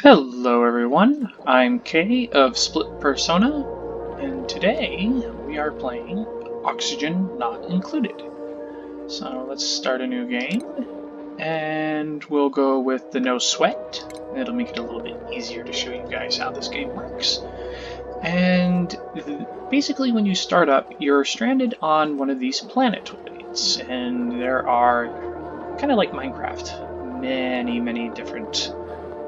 Hello everyone, I'm Kay of Split Persona, and today we are playing Oxygen Not Included. So let's start a new game, and we'll go with the no sweat. It'll make it a little bit easier to show you guys how this game works. And basically when you start up, you're stranded on one of these planetoids, and there are, kind of like Minecraft, many different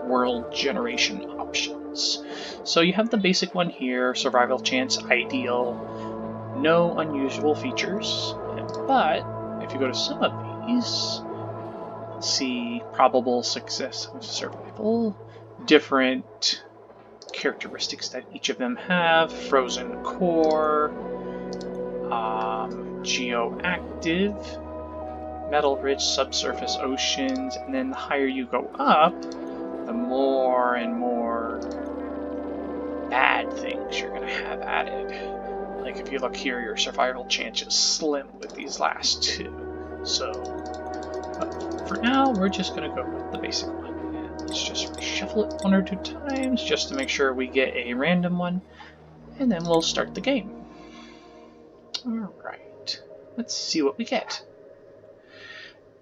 world generation options. So you have the basic one here, survival chance ideal, no unusual features, but if you go to some of these, let's see, probable success of survival, different characteristics that each of them have, frozen core, geoactive, metal-rich subsurface oceans, and then the higher you go up, the more and more bad things you're going to have added. Like if you look here, your survival chance is slim with these last two. So for now, we're just going to go with the basic one. And let's just reshuffle it one or two times just to make sure we get a random one. And then we'll start the game. Alright, let's see what we get.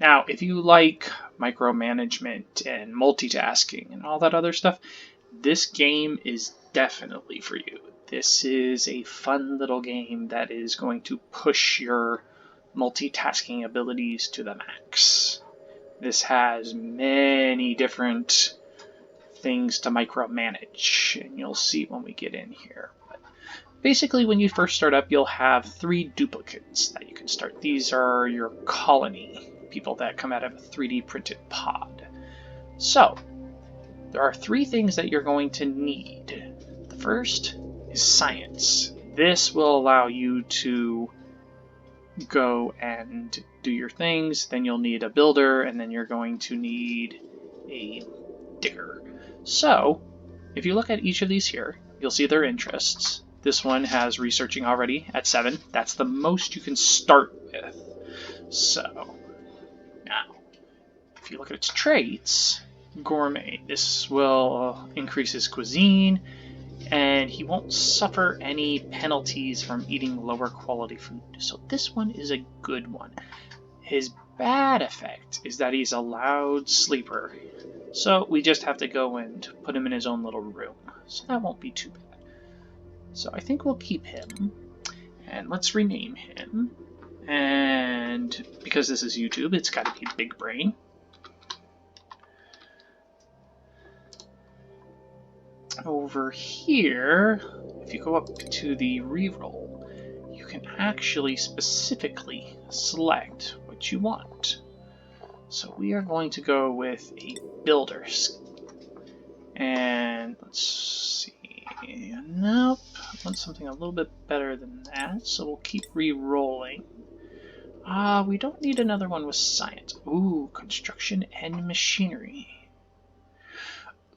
Now, if you like micromanagement and multitasking and all that other stuff, this game is definitely for you. This is a fun little game that is going to push your multitasking abilities to the max. This has many different things to micromanage, and you'll see when we get in here. But basically, when you first start up, you'll have 3 duplicates that you can start. These are your colony people that come out of a 3D printed pod. So, there are 3 things that you're going to need. The first is science. This will allow you to go and do your things. Then you'll need a builder, and then you're going to need a digger. So, if you look at each of these here, you'll see their interests. This one has researching already at 7. That's the most you can start with. So, now, if you look at its traits, gourmet, this will increase his cuisine, and he won't suffer any penalties from eating lower quality food. So this one is a good one. His bad effect is that he's a loud sleeper. So we just have to go and put him in his own little room. So that won't be too bad. So I think we'll keep him. And let's rename him. And because this is YouTube, it's got to be Big Brain. Over here, if you go up to the reroll, you can actually specifically select what you want. So we are going to go with a builder skill. And let's see. Nope. I want something a little bit better than that, so we'll keep re-rolling. We don't need another one with science. Ooh, construction and machinery.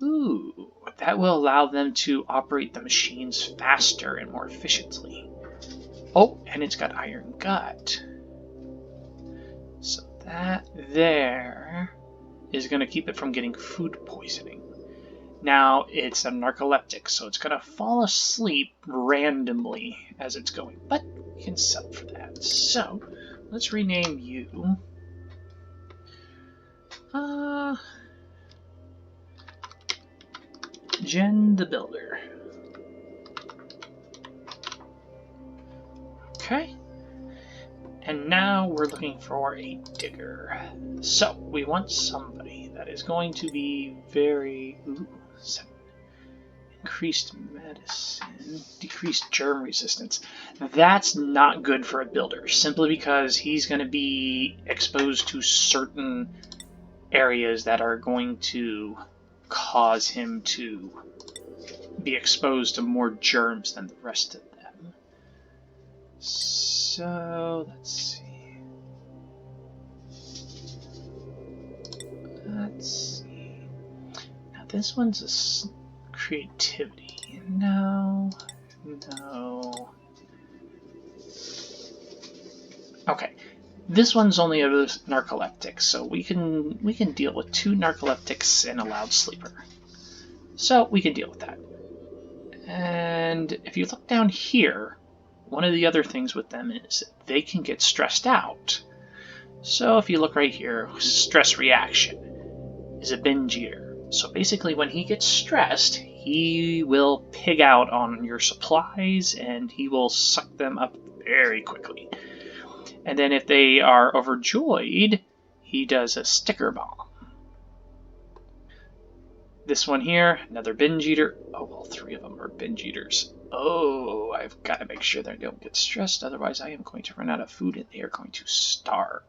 Ooh, that will allow them to operate the machines faster and more efficiently. Oh, and it's got iron gut. So that there is going to keep it from getting food poisoning. Now, it's a narcoleptic, so it's going to fall asleep randomly as it's going, but you can sell for that. So, let's rename you. Jen the Builder. Okay. And now we're looking for a digger. So, we want somebody that is going to be very... Ooh, 7. Increased medicine, decreased germ resistance. That's not good for a builder, simply because he's going to be exposed to certain areas that are going to cause him to be exposed to more germs than the rest of them. So, let's see. Now this one's a creativity. No. Okay. This one's only a narcoleptic, so we can deal with 2 narcoleptics and a loud sleeper. So we can deal with that. And if you look down here, one of the other things with them is they can get stressed out. So if you look right here, stress reaction is a binge eater. So basically when he gets stressed, he will pig out on your supplies and he will suck them up very quickly. And then if they are overjoyed, he does a sticker bomb. This one here, another binge eater. Oh, well, 3 of them are binge eaters. Oh, I've got to make sure they don't get stressed, otherwise I am going to run out of food and they are going to starve.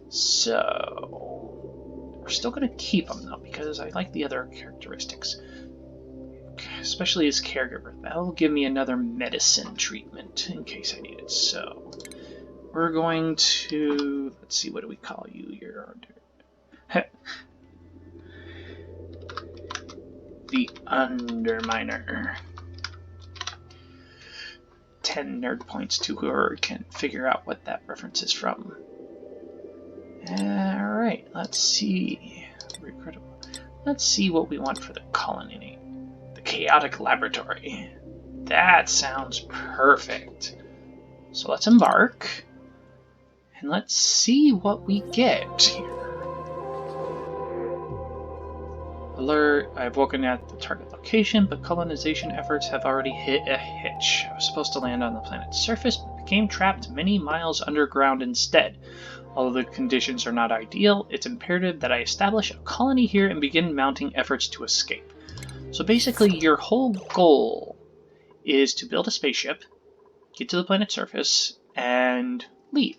So, we're still going to keep him though, because I like the other characteristics. Especially as caregiver. That'll give me another medicine treatment in case I need it. So, we're going to, let's see, what do we call you? You're the Underminer. 10 nerd points to whoever can figure out what that reference is from. Alright, let's see. Let's see what we want for the colony. The Chaotic Laboratory. That sounds perfect. So let's embark. And let's see what we get here. Alert, I've woken at the target location, but colonization efforts have already hit a hitch. I was supposed to land on the planet's surface, but became trapped many miles underground instead. Although the conditions are not ideal, it's imperative that I establish a colony here and begin mounting efforts to escape. So basically, your whole goal is to build a spaceship, get to the planet's surface, and leave.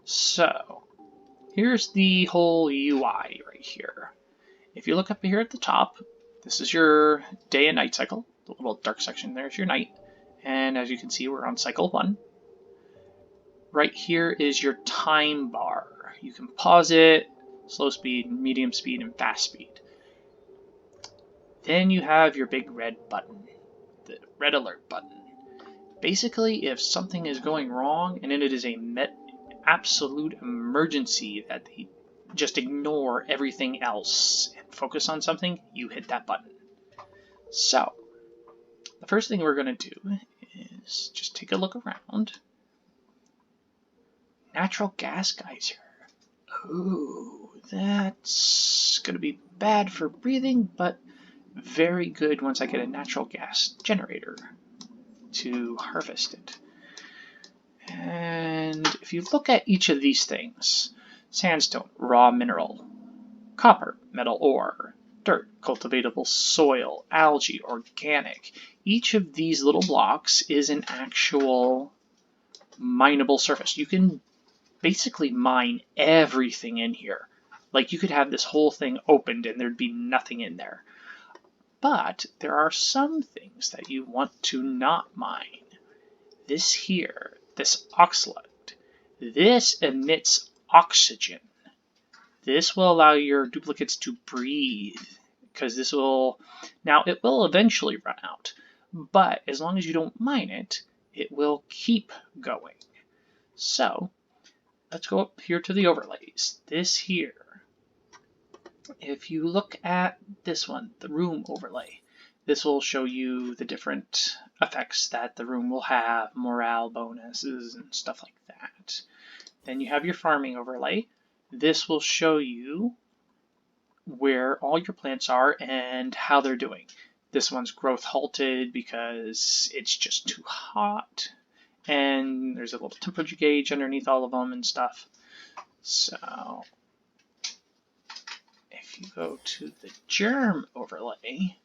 So, here's the whole UI right here. If you look up here at the top, this is your day and night cycle. The little dark section there is your night. And as you can see, we're on cycle 1. Right here is your time bar. You can pause it, slow speed, medium speed, and fast speed. Then you have your big red button, the red alert button. Basically, if something is going wrong and it is a absolute emergency that they just ignore everything else and focus on something, you hit that button. So, the first thing we're going to do is just take a look around. Natural gas geyser. Ooh, that's going to be bad for breathing, but very good once I get a natural gas generator to harvest it. And if you look at each of these things, sandstone, raw mineral, copper, metal ore, dirt, cultivatable soil, algae, organic. Each of these little blocks is an actual mineable surface. You can basically mine everything in here. Like you could have this whole thing opened and there'd be nothing in there. But there are some things that you want to not mine. This here, this oxalate, this emits oxygen. This will allow your duplicates to breathe, because this will, now it will eventually run out, but as long as you don't mine it, it will keep going. So, let's go up here to the overlays. This here, if you look at this one, the room overlay, this will show you the different effects that the room will have, morale bonuses and stuff like that. Then you have your farming overlay. This will show you where all your plants are and how they're doing. This one's growth halted because it's just too hot. And there's a little temperature gauge underneath all of them and stuff. So if you go to the germ overlay,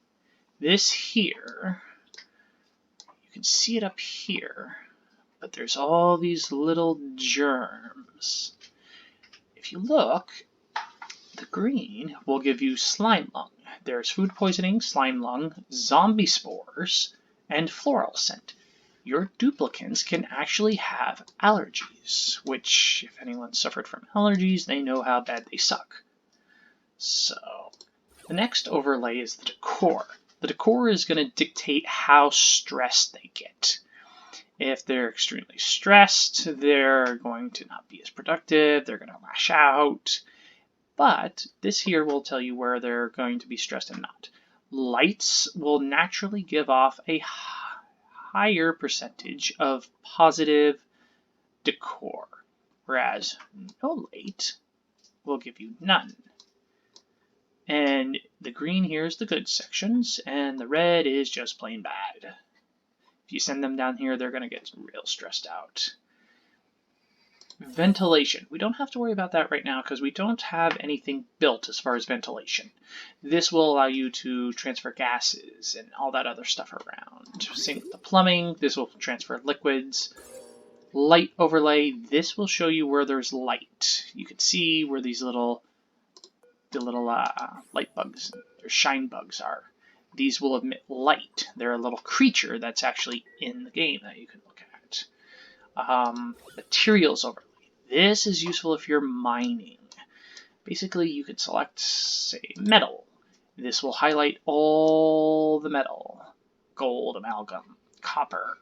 this here, you can see it up here, but there's all these little germs. If you look, the green will give you slime lung. There's food poisoning, slime lung, zombie spores, and floral scent. Your duplicants can actually have allergies, which, if anyone suffered from allergies, they know how bad they suck. So, the next overlay is the decor. The decor is going to dictate how stressed they get. If they're extremely stressed, they're going to not be as productive, they're going to lash out. But this here will tell you where they're going to be stressed and not. Lights will naturally give off a higher percentage of positive decor, whereas no light will give you none. And the green here is the good sections, and the red is just plain bad. If you send them down here, they're going to get real stressed out. Ventilation. We don't have to worry about that right now because we don't have anything built as far as ventilation. This will allow you to transfer gases and all that other stuff around. Same with the plumbing. This will transfer liquids. Light overlay. This will show you where there's light. You can see where these little light bugs or shine bugs are. These will emit light. They're a little creature that's actually in the game that you can look at. Materials overlay. This is useful if you're mining. Basically, you could select, say, metal. This will highlight all the metal. Gold, amalgam, copper,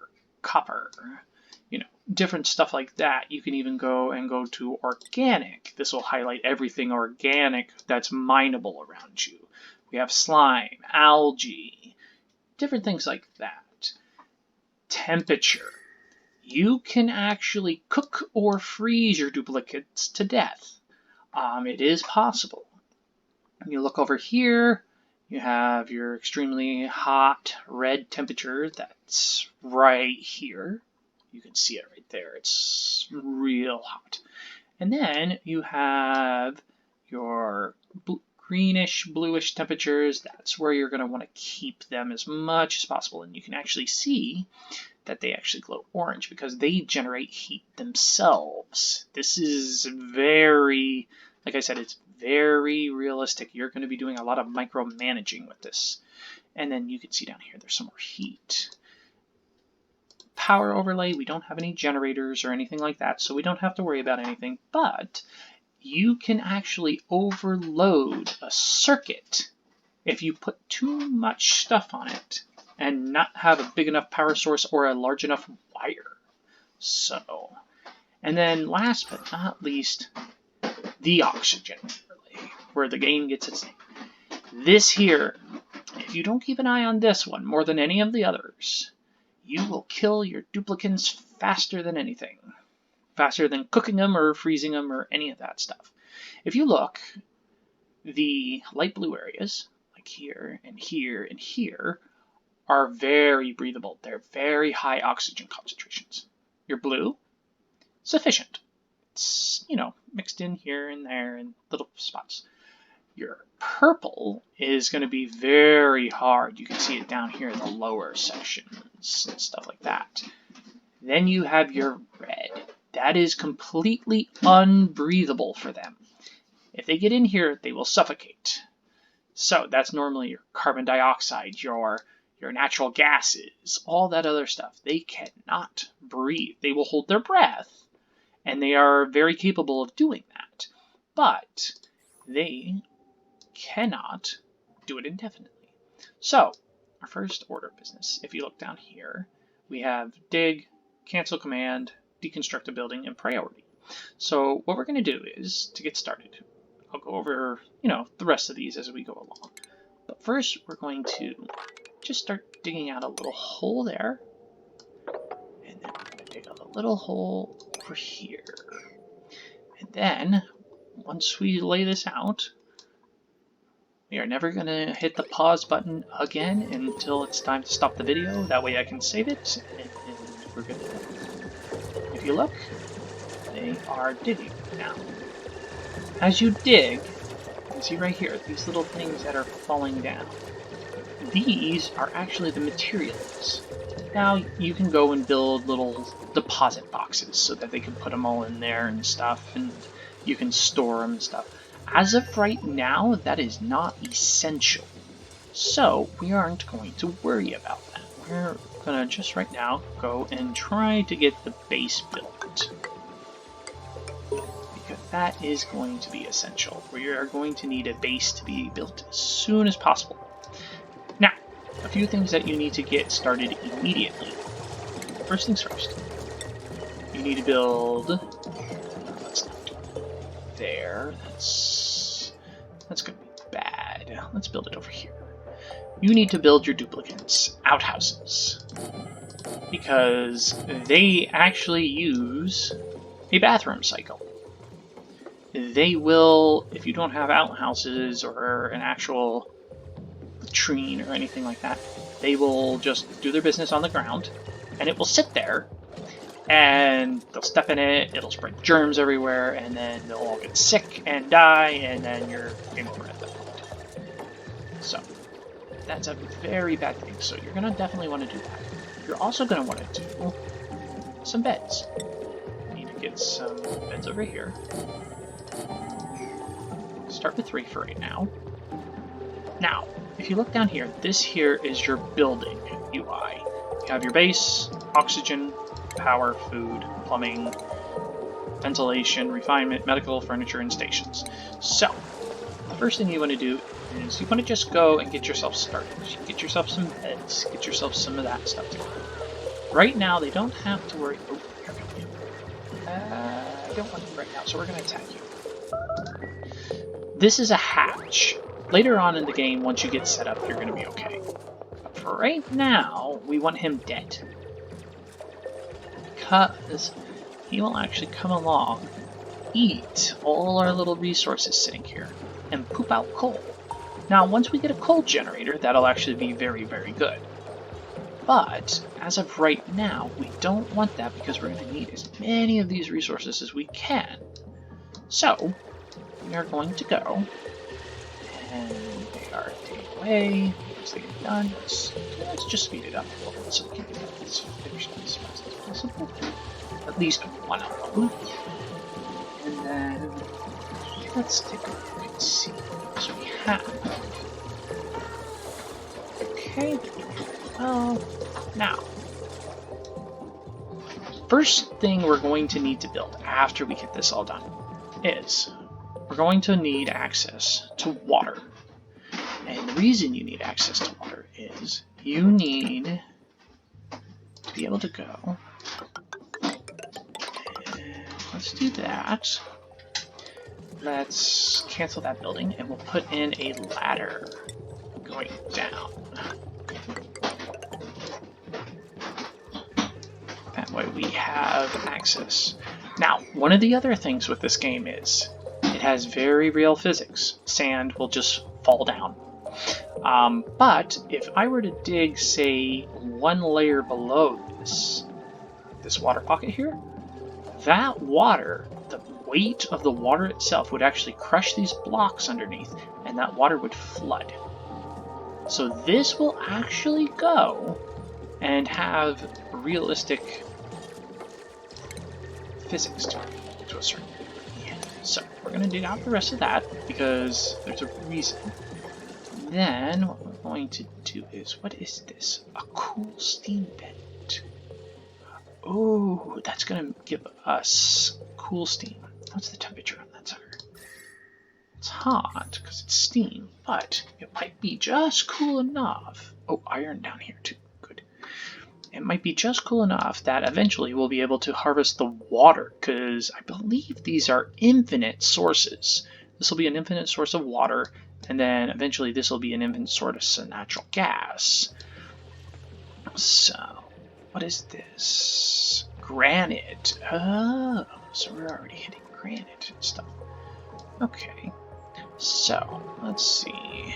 different stuff like that. You can even go to organic. This will highlight everything organic that's mineable around you. We have slime, algae, different things like that. Temperature. You can actually cook or freeze your duplicates to death. It is possible. You look over here, you have your extremely hot red temperature that's right here. You can see it right there. It's real hot. And then you have your greenish, bluish temperatures. That's where you're going to want to keep them as much as possible. And you can actually see that they actually glow orange because they generate heat themselves. This is very, like I said, it's very realistic. You're going to be doing a lot of micromanaging with this. And then you can see down here, there's some more heat. Power overlay, we don't have any generators or anything like that, so we don't have to worry about anything, but you can actually overload a circuit if you put too much stuff on it and not have a big enough power source or a large enough wire. So, and then last but not least, the oxygen overlay, where the game gets its name. This here, if you don't keep an eye on this one more than any of the others, you will kill your duplicants faster than anything. Faster than cooking them or freezing them or any of that stuff. If you look, the light blue areas, like here and here and here, are very breathable. They're very high oxygen concentrations. Your blue, sufficient. It's, mixed in here and there in little spots. Your purple is going to be very hard. You can see it down here in the lower sections and stuff like that. Then you have your red. That is completely unbreathable for them. If they get in here, they will suffocate. So that's normally your carbon dioxide, your natural gases, all that other stuff. They cannot breathe. They will hold their breath, and they are very capable of doing that. But they cannot do it indefinitely. So, our first order of business, if you look down here, we have dig, cancel command, deconstruct a building, and priority. So what we're going to do is, to get started, I'll go over, the rest of these as we go along. But first, we're going to just start digging out a little hole there, and then we're going to dig a little hole over here. And then, once we lay this out, we are never going to hit the pause button again until it's time to stop the video. That way I can save it, and we're good to go. If you look, they are digging now. As you dig, you can see right here, these little things that are falling down. These are actually the materials. Now you can go and build little deposit boxes so that they can put them all in there and stuff, and you can store them and stuff. As of right now, that is not essential. So we aren't going to worry about that. We're going to just right now go and try to get the base built. Because that is going to be essential. We are going to need a base to be built as soon as possible. Now, a few things that you need to get started immediately. First things first. You need to build... let's not do it there. That's That's going to be bad. Let's build it over here. You need to build your duplicates outhouses, because they actually use a bathroom cycle. They will, if you don't have outhouses or an actual latrine or anything like that, they will just do their business on the ground, and it will sit there, and they'll step in it, it'll spread germs everywhere, and then they'll all get sick and die, and then you're game over at that point. So, that's a very bad thing, so you're going to definitely want to do that. You're also going to want to do some beds. You need to get some beds over here. Start with 3 for right now. Now, if you look down here, this here is your building UI. You have your base, oxygen, power, food, plumbing, ventilation, refinement, medical, furniture, and stations. So, the first thing you want to do is you want to just go and get yourself started. Get yourself some beds, get yourself some of that stuff. Right now, they don't have to worry. Oh, here we go. I don't want you right now, so we're going to attack you. This is a hatch. Later on in the game, once you get set up, you're going to be okay. But for right now, we want him dead. Because he will actually come along, eat all our little resources sitting here, and poop out coal. Now, once we get a coal generator, that'll actually be very, very good. But, as of right now, we don't want that because we're going to need as many of these resources as we can. So, we are going to go, and they are taken away. Once they get done, let's just speed it up a little bit so we can get this finished as fast as possible. At least one of them. And then, let's take a look and see what we have. Okay, well, now, first thing we're going to need to build after we get this all done is we're going to need access to water. And the reason you need access to water is you need to be able to go. Let's do that. Let's cancel that building and we'll put in a ladder going down. That way we have access. Now, one of the other things with this game is it has very real physics. Sand will just fall down. But if I were to dig, say, one layer below this water pocket here, that water, the weight of the water itself would actually crush these blocks underneath, and that water would flood. So this will actually go and have realistic physics to it, to a certain degree. So we're going to dig out the rest of that because there's a reason. Then what we're going to do is, what is this? A cool steam vent. Oh, that's going to give us cool steam. What's the temperature on that sucker? It's hot because it's steam, but it might be just cool enough. Oh, iron down here too. Good. It might be just cool enough that eventually we'll be able to harvest the water, because I believe these are infinite sources. This will be an infinite source of water, and then eventually this will be an infinite source of natural gas. So, what is this? Granite. Oh, so we're already hitting granite and stuff. Okay, so let's see.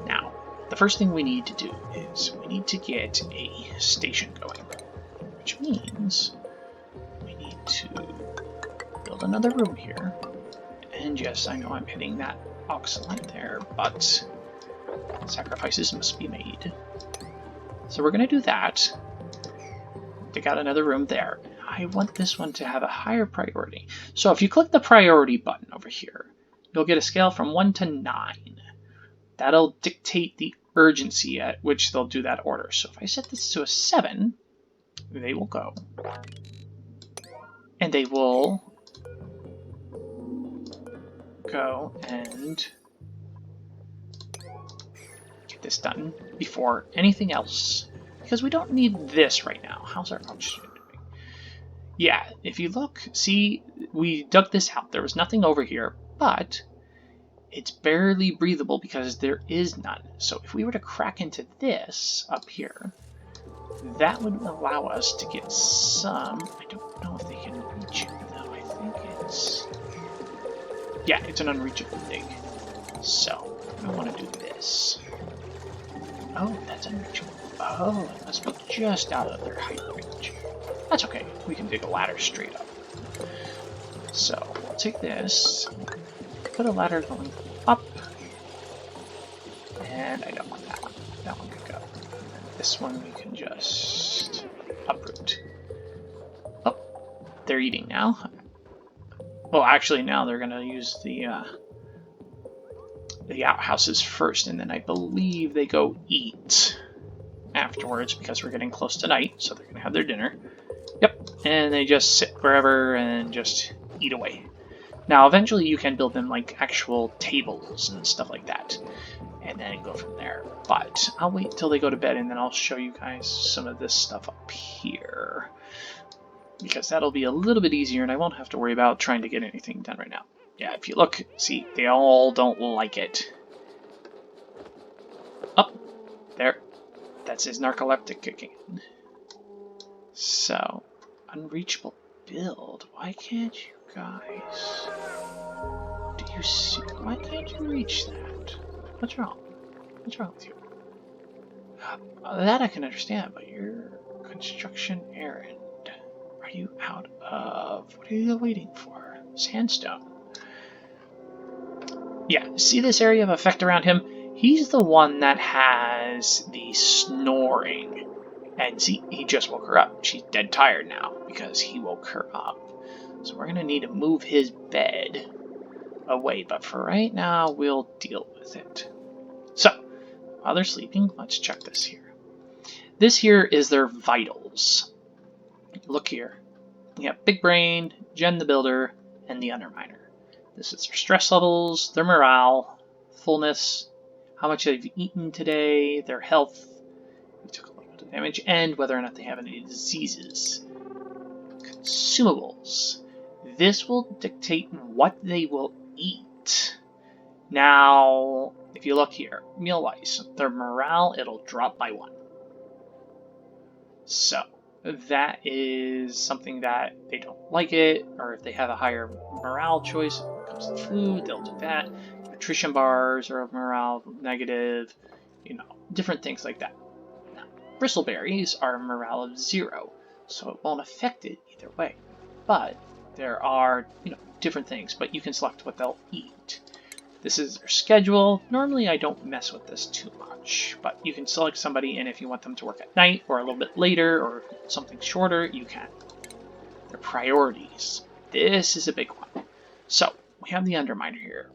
Now, the first thing we need to do is we need to get a station going, which means we need to build another room here. And yes, I know I'm hitting that oxalate there, but sacrifices must be made. So we're going to do that. Dig out another room there. I want this one to have a higher priority. So if you click the priority button over here, you'll get a scale from 1 to 9. That'll dictate the urgency at which they'll do that order. So if I set this to a 7, they will go. And they will go and get this done before anything else. Because we don't need this right now. How's our oxygen doing? Yeah, if you look, see, we dug this out. There was nothing over here, but it's barely breathable because there is none. So if we were to crack into this up here, that would allow us to get some. I don't know if they can reach it though. I think it's. Yeah, it's an unreachable dig. So I want to do this. Oh, that's unreachable. Oh, it must be just out of their height range. That's okay. We can dig a ladder straight up. So we'll take this, put a ladder going up, and I don't want that one. That one can go. And this one we can just uproot. Oh, they're eating now. Well, actually, now they're going to use the outhouses first, and then I believe they go eat afterwards because we're getting close to night, so they're going to have their dinner. Yep, and they just sit wherever and just eat away. Now, eventually you can build them like actual tables and stuff like that, and then go from there. But I'll wait till they go to bed, and then I'll show you guys some of this stuff up here, because that'll be a little bit easier, and I won't have to worry about trying to get anything done right now. Yeah, if you look, see, they all don't like it. Up there. That's his narcoleptic kicking in. So, unreachable build. Why can't you guys? Do you see? Why can't you reach that? What's wrong? What's wrong with you? That I can understand, but your construction errand. Are you out of? What are you waiting for? Sandstone. Yeah, see this area of effect around him? He's the one that has the snoring. And see, he just woke her up. She's dead tired now because he woke her up. So we're going to need to move his bed away. But for right now, we'll deal with it. So, while they're sleeping, let's check this here. This here is their vitals. Look here. We have Big Brain, Jen the Builder, and the Underminer. This is their stress levels, their morale, fullness, how much they've eaten today, their health, we took a little bit of damage, and whether or not they have any diseases. Consumables. This will dictate what they will eat. Now, if you look here, meal-wise, their morale, it'll drop by 1. So, that is something that they don't like it, or if they have a higher morale choice when it comes to food, they'll do that. Nutrition bars are morale negative, different things like that. Now, bristleberries are morale of 0, so it won't affect it either way. But there are, different things, but you can select what they'll eat. This is their schedule. Normally I don't mess with this too much, but you can select somebody, and if you want them to work at night or a little bit later or something shorter, you can. Their priorities. This is a big one. So, we have the Underminer here.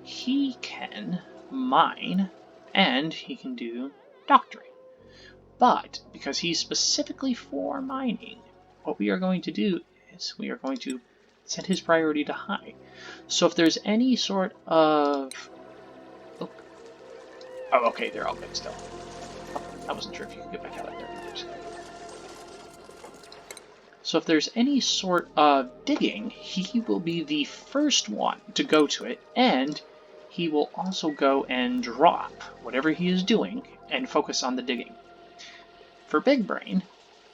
He can mine, and he can do doctoring. But, because he's specifically for mining, what we are going to do is we are going to set his priority to high. So if there's any sort of... Oh, okay, they're all good still. I wasn't sure if you could get back out of there. So if there's any sort of digging, he will be the first one to go to it, and he will also go and drop whatever he is doing and focus on the digging. For Big Brain,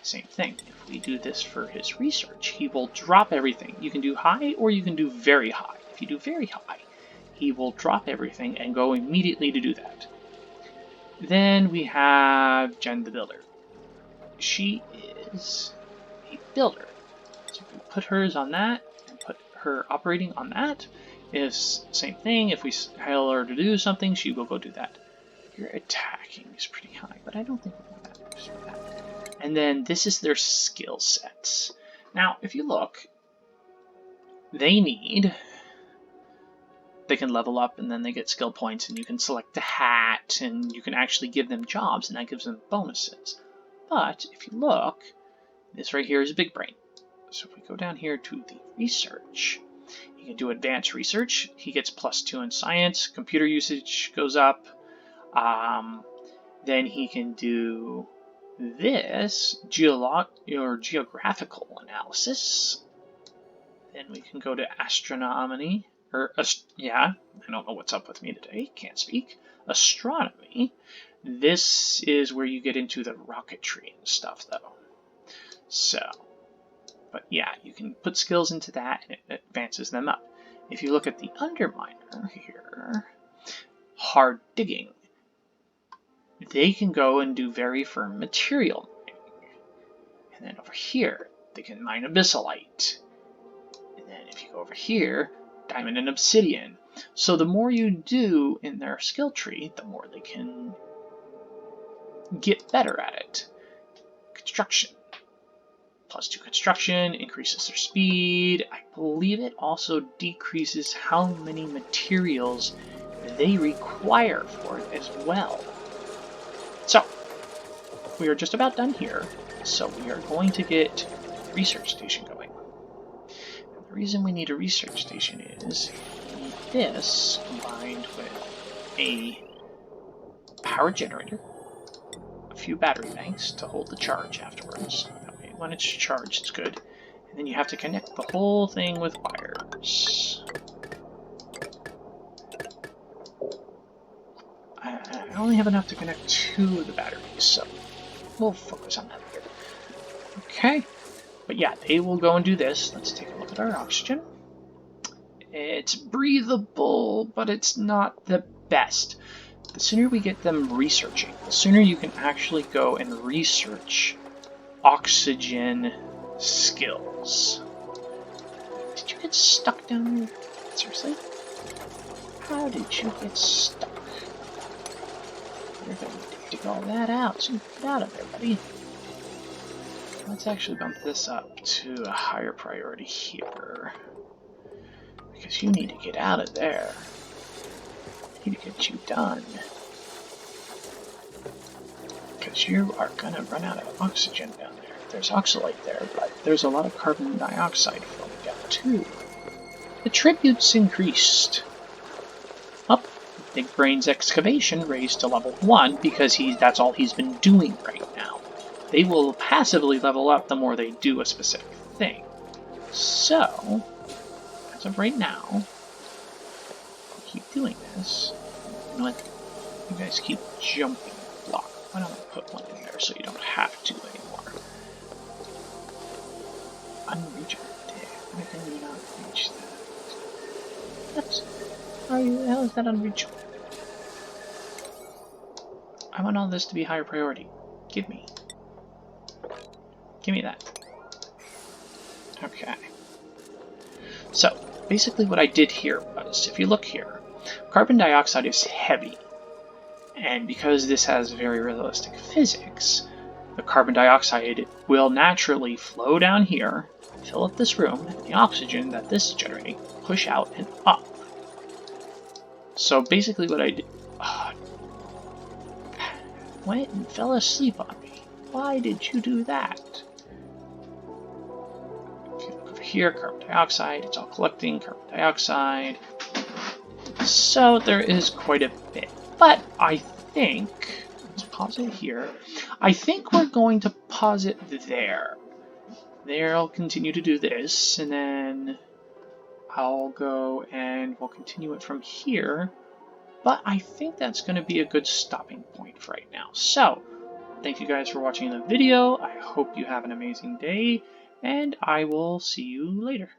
same thing. If we do this for his research, he will drop everything. You can do high or you can do very high. If you do very high, he will drop everything and go immediately to do that. Then we have Jen the Builder. She is a builder. So if we put hers on that and put her operating on that, is same thing. If we tell her to do something, she will go do that. Your attacking is pretty high, but I don't think we're going to use for that. And then this is their skill sets. Now, if you look, they can level up and then they get skill points, and you can select the hat, and you can actually give them jobs, and that gives them bonuses. But if you look, this right here is Big Brain. So if we go down here to the research, he can do advanced research. He gets +2 in science. Computer usage goes up. Then he can do this geographical analysis. Then we can go to astronomy. yeah, I don't know what's up with me today, can't speak. Astronomy. This is where you get into the rocketry and stuff, though. So, but yeah, you can put skills into that and it advances them up. If you look at the Underminer here, hard digging, they can go and do very firm material mining. And then over here, they can mine abyssalite. And then if you go over here, diamond and obsidian. So the more you do in their skill tree, the more they can get better at it. Construction. +2 construction increases their speed. I believe it also decreases how many materials they require for it as well. So, we are just about done here. So we are going to get a research station going. And the reason we need a research station is we need this combined with a power generator, a few battery banks to hold the charge afterwards. That way, when it's charged, it's good. And then you have to connect the whole thing with wires. I only have enough to connect 2 of the batteries, so we'll focus on that later. Okay, but yeah, they will go and do this. Let's take a look at our oxygen. It's breathable, but it's not the best. The sooner we get them researching, the sooner you can actually go and research oxygen skills. Did you get stuck down there? Seriously? How did you get stuck? You're going to dig all that out, so get out of there, buddy. Let's actually bump this up to a higher priority here. Because you need to get out of there. I need to get you done. Because you are going to run out of oxygen down there. There's oxalate there, but there's a lot of carbon dioxide flowing down too. The tribute's increased. Up. Big Brain's excavation raised to level 1 because that's all he's been doing right now. They will passively level up the more they do a specific thing. So, as of right now, I'll keep doing this. You know what? You guys keep jumping the block. Why don't I put one in there so you don't have to anymore? Unreachable. Why can you not reach that? How is that unreachable? I want all this to be higher priority. Give me that. Okay. So, basically what I did here was, if you look here, carbon dioxide is heavy. And because this has very realistic physics, the carbon dioxide will naturally flow down here, fill up this room, and the oxygen that this is generating, push out and up. So basically what I did... went and fell asleep on me. Why did you do that? If you look over here, carbon dioxide, it's all collecting carbon dioxide. So there is quite a bit. But I think, let's pause it here. I think we're going to pause it there. There I'll continue to do this, and then I'll go and we'll continue it from here. But I think that's going to be a good stopping point for right now. So, thank you guys for watching the video. I hope you have an amazing day, and I will see you later.